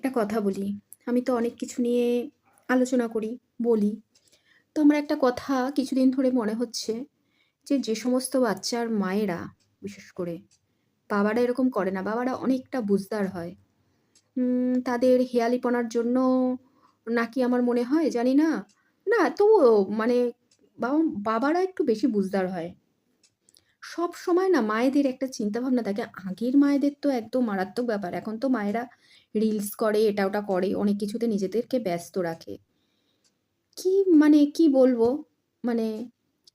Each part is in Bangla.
একটা কথা বলি। আমি তো অনেক কিছু নিয়ে আলোচনা করি, বলি। তো আমার একটা কথা কিছুদিন ধরে মনে হচ্ছে যে, যে সমস্ত বাচ্চার মায়েরা বিশেষ করে বাবারা এরকম করে না। বাবারা অনেকটা বুঝদার হয়। তাদের হেয়ালিপনার জন্য নাকি আমার মনে হয় জানি না। না তবুও মানে বাবা বাবারা একটু বেশি বুঝদার হয়। সবসময় না মায়েদের একটা চিন্তাভাবনা থাকে। আগের মায়েদের তো একদম মারাত্মক ব্যাপার। এখন তো মায়েরা রিলস করে, এটা ওটা করে। অনেক কিছুতে নিজেদেরকে ব্যস্ত রাখে। কি কি বলবো? মানে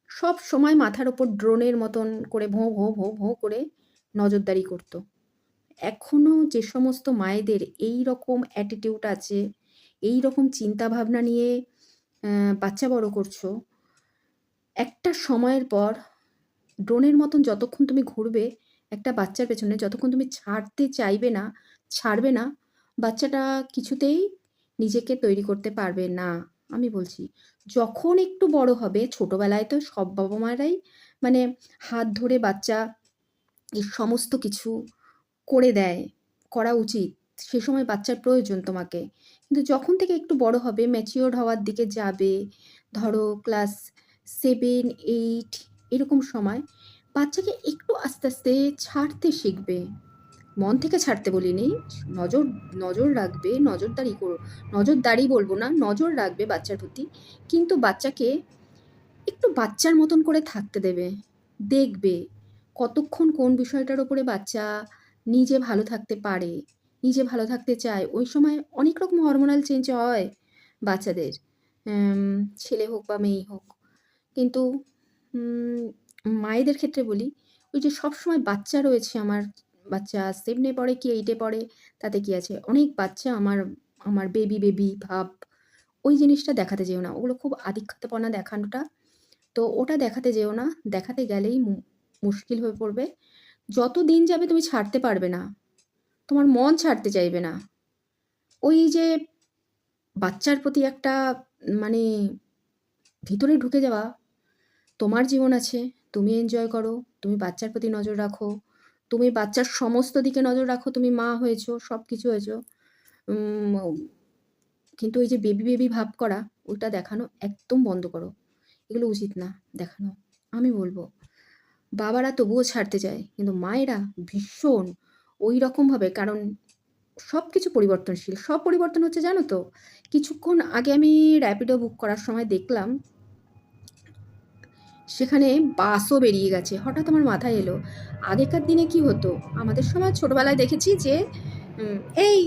সবসময় মাথার উপর ড্রোনের মতন করে ভোঁ, ভোঁ, ভোঁ, ভোঁ করে নজরদারি করত। এখনো যে সমস্ত মায়েদের এইরকম অ্যাটিটিউড আছে, এইরকম চিন্তাভাবনা নিয়ে বাচ্চা বড় করছো, একটা সময়ের পর ড্রোনের মতন যতক্ষণ তুমি ঘুরবে একটা বাচ্চার পেছনে, যতক্ষণ তুমি ছাড়তে চাইবে না, ছাড়বে না, বাচ্চাটা কিছুতেই নিজেকে তৈরি করতে পারবে না। আমি বলছি, যখন একটু বড় হবে, ছোটবেলায় তো সব বাবা-মায়েরাই মানে হাত ধরে বাচ্চা এই সমস্ত কিছু করে দেয়, করা উচিত। সে সময় বাচ্চার প্রয়োজন তোমাকে। কিন্তু যখন থেকে একটু বড় হবে, ম্যাচিউরড হওয়ার দিকে যাবে, ধরো ক্লাস 7, 8 এরকম সময় বাচ্চাকে একটু আস্তে, আস্তে ছাড়তে শিখবে। মন থেকে ছাড়তে বলিনি। নজর নজর রাখবে, নজরদারি বলব না, নজর রাখবে বাচ্চার প্রতি। কিন্তু বাচ্চাকে একটু বাচ্চার মতন করে থাকতে দেবে। দেখবে কতক্ষণ কোন বিষয়টার উপরে বাচ্চা নিজে ভালো থাকতে পারে, নিজে ভালো থাকতে চায়। ওই সময় অনেক রকম হরমোনাল চেঞ্জ হয় বাচ্চাদের। অ্যাম ছেলে হোক বা মেয়ে হোক। কিন্তু উম মায়েদের ক্ষেত্রে বলি, ওই যে সবসময় বাচ্চা রয়েছে আমার, বাচ্চা 7 এ পড়ে কি 8 এ পড়ে তাতে কি আছে? অনেক বাচ্চা আমার, আমার বেবি, বেবি ভাব। ওই জিনিসটা দেখাতে যেও না। ওগুলো খুব আধিক্যতাপনা দেখানোটা। তো ওটা দেখাতে যেও না। দেখাতে গেলেই মুশকিল হয়ে পড়বে। যত দিন যাবে তুমি ছাড়তে পারবে না। তোমার মন ছাড়তে চাইবে না। ওই যে বাচ্চার প্রতি একটা মানে ভিতরে ঢুকে যাওয়া, তোমার জীবন আছে, তুমি এনজয় করো, তুমি বাচ্চার প্রতি নজর রাখো, তুমি বাচ্চার সমস্ত দিকে নজর রাখো, তুমি মা হয়েছো, সবকিছু হয়েছো। উম কিন্তু ওই যে বেবি, বেবি ভাব করা, ওটা দেখানো একদম বন্ধ করো। এগুলো উচিত না দেখানো। আমি বলব, বাবারা তবুও ছাড়তে চায়। কিন্তু মায়েরা ভীষণ ঐরকমভাবে, কারণ সবকিছু পরিবর্তনশীল। সব পরিবর্তন হচ্ছে জানো তো? কিছুক্ষণ আগে আমি র‍্যাপিডো বুক করার সময় দেখলাম সেখানে বাসও বেরিয়ে গেছে। হঠাৎ আমার মাথায় এলো, আগেকার দিনে কি হতো? আমাদের সময় ছোটবেলায় দেখেছি যে, উম "এই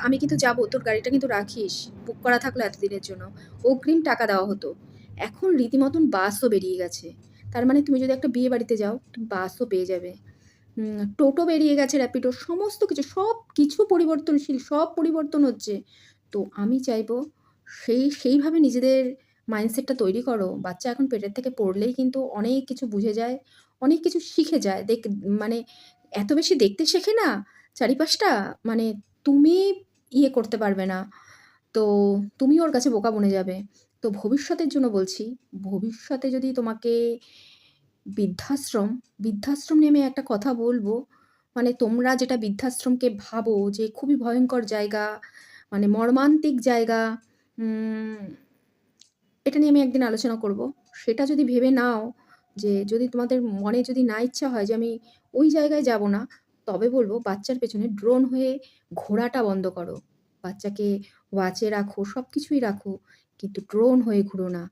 আমি কিন্তু যাবো, তোর গাড়িটা কিন্তু রাখিস। বুক করা থাকলো এতদিনের জন্য।" অগ্রিম টাকা দেওয়া হতো। এখন রীতিমতন বাসও বেরিয়ে গেছে। তার মানে তুমি যদি একটা বিয়ে বাড়িতে যাও, তুমি বাসও পেয়ে যাবে। টোটো বেরিয়ে গেছে, র‍্যাপিডো, সমস্ত কিছু, সবকিছু পরিবর্তনশীল, সব পরিবর্তন হচ্ছে। তো আমি চাইবো সেইভাবে নিজেদের মাইন্ডসেটটা তৈরি করো। বাচ্চা এখন পেটের থেকে পড়লেই কিন্তু অনেক কিছু বুঝে যায়, অনেক কিছু শিখে যায়। মানে এত বেশি দেখতে শেখে না চারিপাশটা, মানে তুমি করতে পারবে না। তো তুমি ওর কাছে বোকা বনে যাবে। তো ভবিষ্যতের জন্য বলছি, ভবিষ্যতে যদি তোমাকে বৃদ্ধাশ্রম, বৃদ্ধাশ্রম নিয়ে আমি একটা কথা বলব। মানে তোমরা যেটা বৃদ্ধাশ্রমকে ভাবো যে খুবই ভয়ংকর জায়গা, মানে মর্মান্তিক জায়গা, উম এটা নিয়ে আমি একদিন আলোচনা করব। সেটা যদি ভেবে নাও যে যদি তোমাদের মনে যদি না ইচ্ছা হয় যে আমি ওই জায়গায় যাব না, তবে বলব বাচ্চার পেছনে ড্রোন হয়ে ঘোরাটা বন্ধ করো। বাচ্চাকে ওয়াচে রাখো, সবকিছুই রাখো। কিন্তু ড্রোন হয়ে ঘুরো না।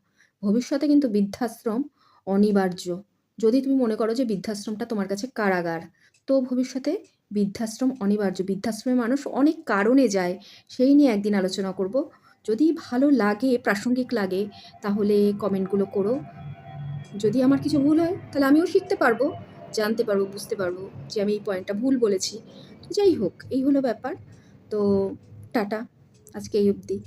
ভবিষ্যতে কিন্তু বৃদ্ধাশ্রম অনিবার্য। যদি তুমি মনে করো যে বৃদ্ধাশ্রমটা তোমার কাছে কারাগার, তো ভবিষ্যতে বৃদ্ধাশ্রম অনিবার্য। বৃদ্ধাশ্রমে মানুষ অনেক কারণে যায়। সেই নিয়ে একদিন আলোচনা করব। যদি ভালো লাগে, প্রাসঙ্গিক লাগে, তাহলে কমেন্টগুলো করো। যদি আমার কিছু ভুল হয় তাহলে আমিও শিখতে পারবো, জানতে পারবো, বুঝতে পারবো যে আমি এই পয়েন্টটা ভুল বলেছি। তো যাই হোক, এই হলো ব্যাপার। তো টাটা, আজকে এই অবধি।